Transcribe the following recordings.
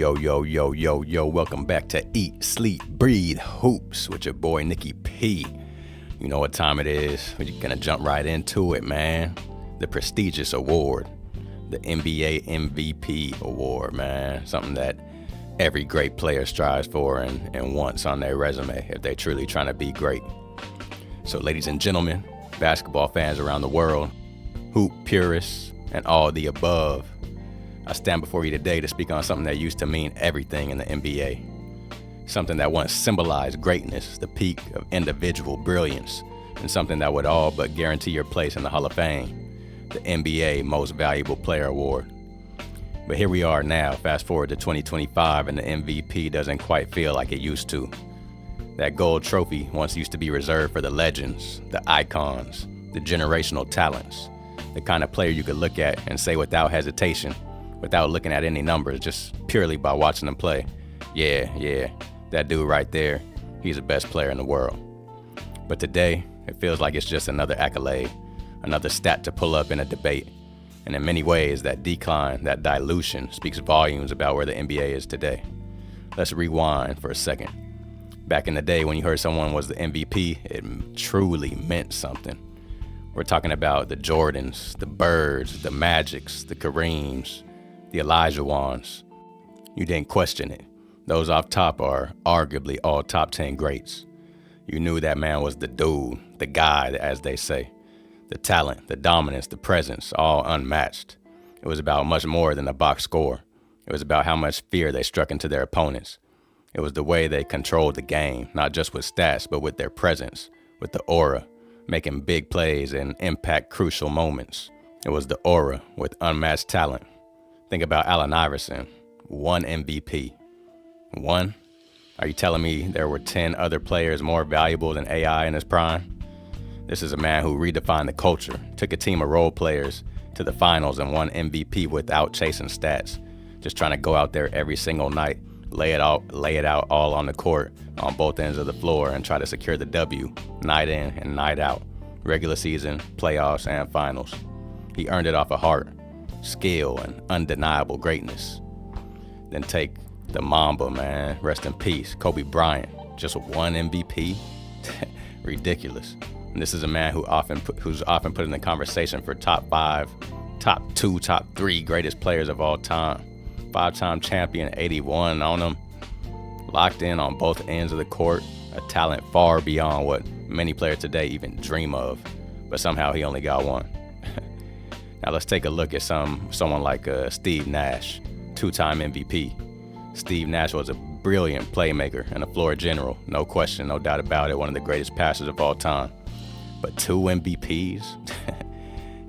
Yo, welcome back to Eat, Sleep, Breathe Hoops with your boy Nikki P. You know what time it is. We're gonna jump right into it, man. The prestigious award, the NBA MVP award, man. Something that every great player strives for and wants on their resume if they're truly trying to be great. So ladies and gentlemen, basketball fans around the world, hoop purists, and all the above, I stand before you today to speak on something that used to mean everything in the NBA. Something that once symbolized greatness, the peak of individual brilliance, and something that would all but guarantee your place in the Hall of Fame, the NBA Most Valuable Player Award. But here we are now, fast forward to 2025, and the MVP doesn't quite feel like it used to. That gold trophy once used to be reserved for the legends, the icons, the generational talents, the kind of player you could look at and say without hesitation, without looking at any numbers, just purely by watching them play. Yeah, that dude right there, he's the best player in the world. But today, it feels like it's just another accolade, another stat to pull up in a debate. And in many ways, that decline, that dilution, speaks volumes about where the NBA is today. Let's rewind for a second. Back in the day, when you heard someone was the MVP, it truly meant something. We're talking about the Jordans, the Birds, the Magics, the Kareems, the Elijah Wans. You didn't question it. Those off top are arguably all top 10 greats. You knew that man was the dude, the guy, as they say. The talent, the dominance, the presence, all unmatched. It was about much more than a box score. It was about how much fear they struck into their opponents. It was the way they controlled the game, not just with stats, but with their presence, with the aura, making big plays and impact crucial moments. It was the aura with unmatched talent. Think about Allen Iverson, one MVP. One? Are you telling me there were 10 other players more valuable than AI in his prime? This is a man who redefined the culture, took a team of role players to the finals and won MVP without chasing stats, just trying to go out there every single night, lay it out all on the court, on both ends of the floor, and try to secure the W, night in and night out, regular season, playoffs, and finals. He earned it off of heart, skill, and undeniable greatness. Then take the Mamba, man, rest in peace, Kobe Bryant, just one MVP? Ridiculous. And this is a man who's often put in the conversation for top 5, top 2, top 3 greatest players of all time. 5-time champion, 81 on him, locked in on both ends of the court, a talent far beyond what many players today even dream of, but somehow he only got one. Now let's take a look at someone like Steve Nash, 2-time MVP. Steve Nash was a brilliant playmaker and a floor general, no question, no doubt about it, one of the greatest passers of all time. But 2 MVPs?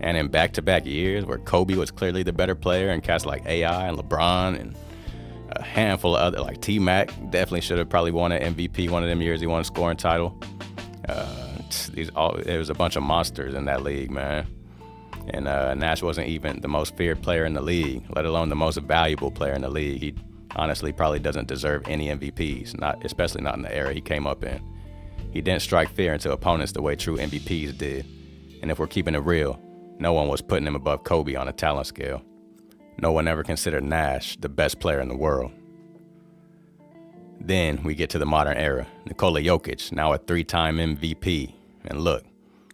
And in back-to-back years where Kobe was clearly the better player and cats like AI and LeBron and a handful of other, like T-Mac, definitely should have probably won an MVP one of them years he won a scoring title. There was a bunch of monsters in that league, man. And Nash wasn't even the most feared player in the league, let alone the most valuable player in the league. He honestly probably doesn't deserve any MVPs, especially not in the era he came up in. He didn't strike fear into opponents the way true MVPs did. And if we're keeping it real, no one was putting him above Kobe on a talent scale. No one ever considered Nash the best player in the world. Then we get to the modern era. Nikola Jokic, now a 3-time MVP. And look,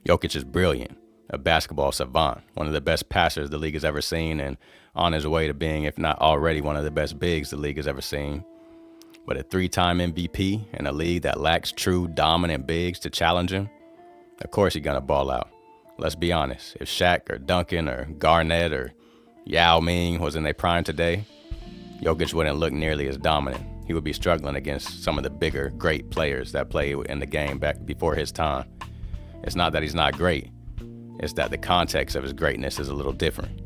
Jokic is brilliant, a basketball savant, one of the best passers the league has ever seen, and on his way to being, if not already, one of the best bigs the league has ever seen. But a 3-time MVP in a league that lacks true dominant bigs to challenge him, of course he's gonna ball out. Let's be honest, if Shaq or Duncan or Garnett or Yao Ming was in their prime today, Jokic wouldn't look nearly as dominant. He would be struggling against some of the bigger, great players that played in the game back before his time. It's not that he's not great, it's that the context of his greatness is a little different.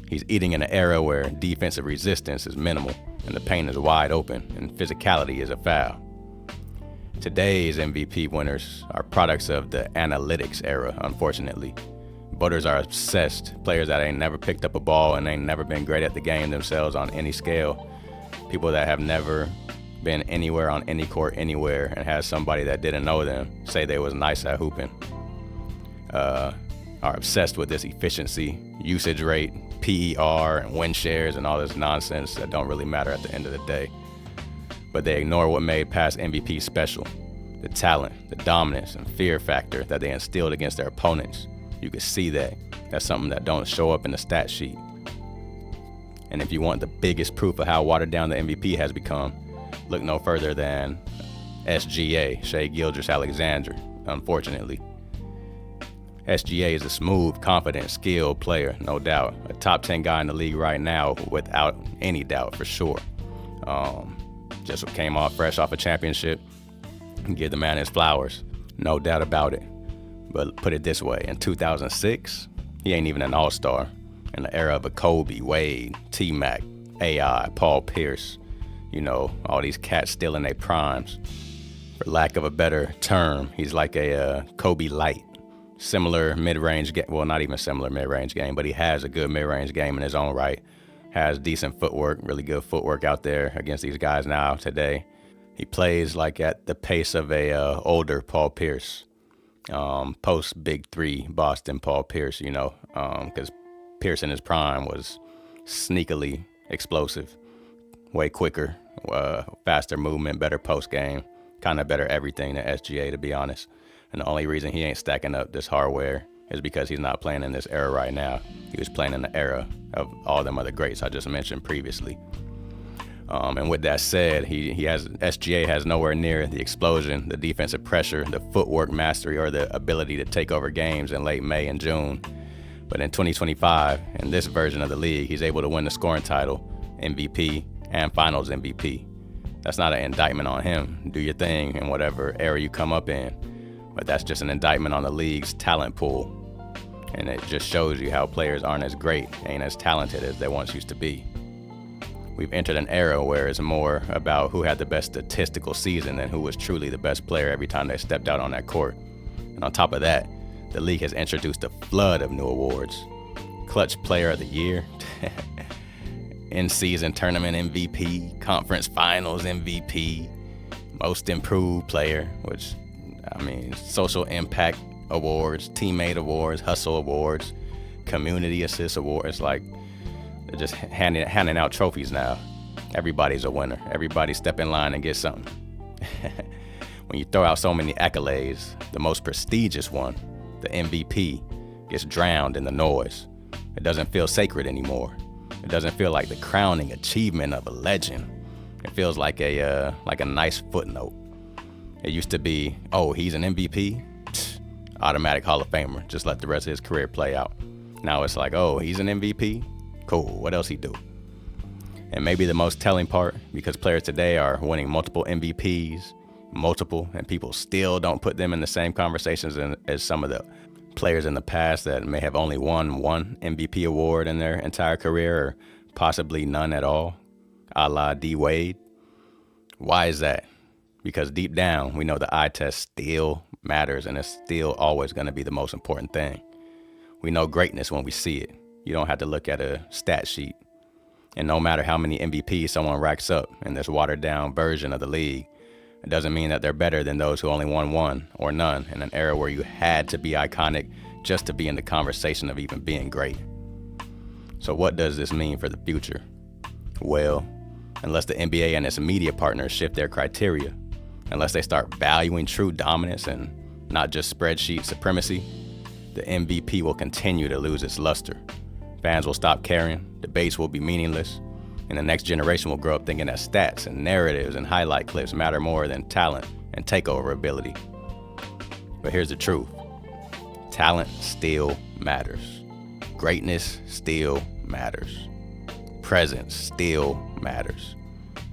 He's eating in an era where defensive resistance is minimal and the paint is wide open and physicality is a foul. Today's MVP winners are products of the analytics era, unfortunately. Voters are obsessed, players that ain't never picked up a ball and ain't never been great at the game themselves on any scale. People that have never been anywhere on any court anywhere and had somebody that didn't know them say they was nice at hooping. Are obsessed with this efficiency, usage rate, PER and win shares and all this nonsense that don't really matter at the end of the day. But they ignore what made past MVP special. The talent, the dominance, and fear factor that they instilled against their opponents. You could see that. That's something that don't show up in the stat sheet. And if you want the biggest proof of how watered down the MVP has become, look no further than SGA, Shai Gilgeous-Alexander, unfortunately. SGA is a smooth, confident, skilled player, no doubt. A top 10 guy in the league right now, without any doubt, for sure. Just came off fresh off a championship. Give the man his flowers, no doubt about it. But put it this way, in 2006, he ain't even an all-star. In the era of a Kobe, Wade, T-Mac, AI, Paul Pierce, all these cats still in their primes. For lack of a better term, he's like a Kobe light. Similar mid-range game, well, not even similar mid-range game, but he has a good mid-range game in his own right. Has decent footwork, really good footwork out there against these guys now today. He plays like at the pace of a older Paul Pierce, post Big Three Boston Paul Pierce, because Pierce in his prime was sneakily explosive, way quicker, faster movement, better post game, kind of better everything than SGA, to be honest. And the only reason he ain't stacking up this hardware is because he's not playing in this era right now. He was playing in the era of all them other greats I just mentioned previously. And with that said, SGA has nowhere near the explosion, the defensive pressure, the footwork mastery, or the ability to take over games in late May and June. But in 2025, in this version of the league, he's able to win the scoring title, MVP, and Finals MVP. That's not an indictment on him. Do your thing in whatever era you come up in. But that's just an indictment on the league's talent pool. And it just shows you how players aren't as great, ain't as talented as they once used to be. We've entered an era where it's more about who had the best statistical season than who was truly the best player every time they stepped out on that court. And on top of that, the league has introduced a flood of new awards. Clutch Player of the Year, in-season tournament MVP, conference finals MVP, most improved player, social impact awards, teammate awards, hustle awards, community assist awards. Like, they're just handing out trophies now. Everybody's a winner. Everybody step in line and get something. When you throw out so many accolades, the most prestigious one, the MVP, gets drowned in the noise. It doesn't feel sacred anymore. It doesn't feel like the crowning achievement of a legend. It feels like a nice footnote. It used to be, oh, he's an MVP? Automatic Hall of Famer. Just let the rest of his career play out. Now it's like, oh, he's an MVP? Cool. What else he do? And maybe the most telling part, because players today are winning multiple MVPs, and people still don't put them in the same conversations as some of the players in the past that may have only won one MVP award in their entire career, or possibly none at all, a la D Wade. Why is that? Because deep down, we know the eye test still matters, and it's still always going to be the most important thing. We know greatness when we see it. You don't have to look at a stat sheet. And no matter how many MVPs someone racks up in this watered-down version of the league, it doesn't mean that they're better than those who only won one or none in an era where you had to be iconic just to be in the conversation of even being great. So what does this mean for the future? Well, unless the NBA and its media partners shift their criteria, unless they start valuing true dominance and not just spreadsheet supremacy, the MVP will continue to lose its luster. Fans will stop caring, debates will be meaningless, and the next generation will grow up thinking that stats and narratives and highlight clips matter more than talent and takeover ability. But here's the truth. Talent still matters. Greatness still matters. Presence still matters.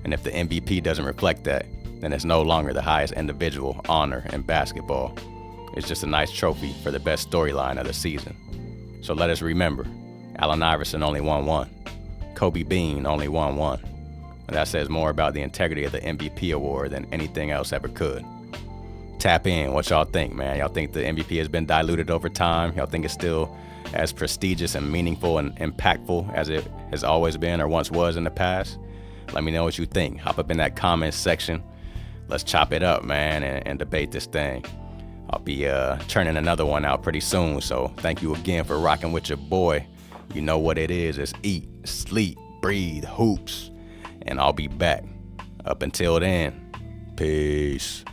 And if the MVP doesn't reflect that, then it's no longer the highest individual honor in basketball. It's just a nice trophy for the best storyline of the season. So let us remember, Allen Iverson only won one. Kobe Bean only won one. And that says more about the integrity of the MVP award than anything else ever could. Tap in. What y'all think, man? Y'all think the MVP has been diluted over time? Y'all think it's still as prestigious and meaningful and impactful as it has always been or once was in the past? Let me know what you think. Hop up in that comments section. Let's chop it up, man, and debate this thing. I'll be churning another one out pretty soon, so thank you again for rocking with your boy. You know what it is. It's eat, sleep, breathe, hoops. And I'll be back. Up until then, peace.